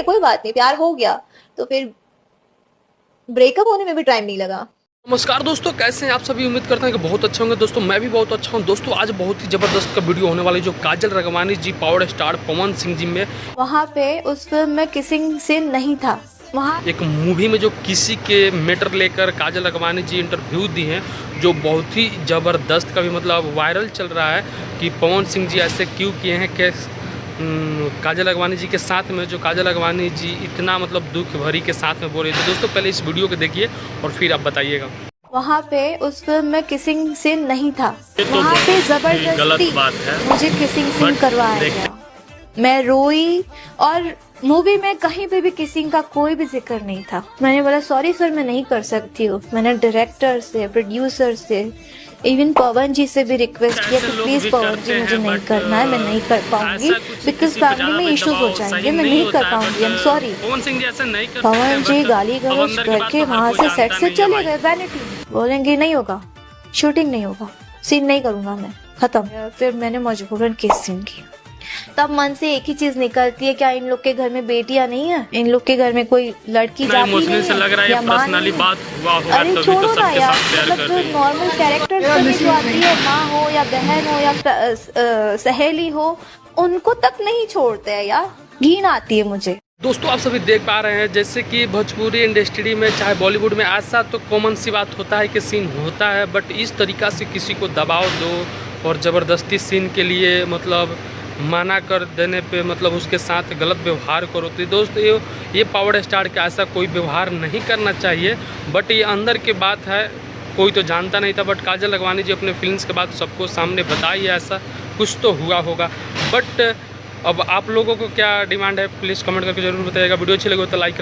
कोई बात नहीं, प्यार हो गया तो फिर ब्रेकअप होने में भी टाइम नहीं लगा। नमस्कार दोस्तों, कैसे हैं आप सभी। उम्मीद करते हैं कि बहुत अच्छे होंगे। दोस्तों मैं भी बहुत अच्छा हूं। दोस्तों आज बहुत ही ज़बरदस्त का वीडियो होने वाली, जो काजल राघवानी जी पावर स्टार पवन सिंह जी में वहाँ पे उस फिल्म में किसिंग सीन नहीं था। वहाँ एक मूवी में जो किसी के मैटर लेकर काजल राघवानी जी इंटरव्यू दी हैं, जो बहुत ही ज़बरदस्त का भी मतलब वायरल चल रहा है कि पवन सिंह जी ऐसे क्यों किए हैं। कि काजल राघवानी जी के साथ में जो काजल राघवानी जी इतना मतलब दुख भरी के साथ में बोल रही थी। दोस्तों पहले इस वीडियो को देखिए और फिर आप बताइएगा। वहाँ पे उस फिल्म में किसिंग सीन नहीं था। वहाँ पे जबरदस्ती मुझे किसिंग सीन करवाया गया। मैं रोई और मूवी में कहीं पे भी किसिंग का कोई भी जिक्र नहीं था। मैंने बोला सॉरी सर, मैं नहीं कर सकती हूँ। मैंने डायरेक्टर से, प्रोड्यूसर से, इवन पवन जी से भी रिक्वेस्ट किया कि प्लीज पवन जी मुझे नहीं करना है, मैं नहीं कर पाऊंगी बिकॉज फैमिली में इश्यूज हो जाएंगे, मैं नहीं कर पाऊंगी, आई एम सॉरी। पवन जी गाली गलौज करके वहाँ से सेट से चले गए। वैनिटी बोलेंगे नहीं होगा, शूटिंग नहीं होगा, सीन नहीं करूंगा मैं, खत्म। फिर मैंने मजबूरन किस सीन की। तब मन से एक ही चीज निकलती है, क्या इन लोग के घर में बेटियां नहीं है? इन लोग के घर में कोई लड़की जाती नहीं है या माँ नहीं है? अरे छोड़ो ना यार, मतलब जो नॉर्मल कैरेक्टर्स में जो आती है, माँ हो या बहन हो या सहेली हो, उनको तक नहीं छोड़ते हैं यार। घिन आती है मुझे। दोस्तों आप सभी देख पा रहे हैं जैसे कि भोजपुरी इंडस्ट्री में चाहे बॉलीवुड में ऐसा तो कॉमन सी बात होता है कि सीन होता है, बट इस तरीक़ा से किसी को दबाव दो और ज़बरदस्ती सीन के लिए मतलब मना कर देने पे मतलब उसके साथ गलत व्यवहार करो। तो दोस्तों ये पावर स्टार का ऐसा कोई व्यवहार नहीं करना चाहिए, बट ये अंदर की बात है, कोई तो जानता नहीं था। बट काजल राघवानी जी अपने फिल्म्स के बाद सबको सामने बताइए ऐसा कुछ तो हुआ होगा। बट अब आप लोगों को क्या डिमांड है, प्लीज़ कमेंट करके ज़रूर बताइएगा। वीडियो अच्छी लगे तो लाइक कर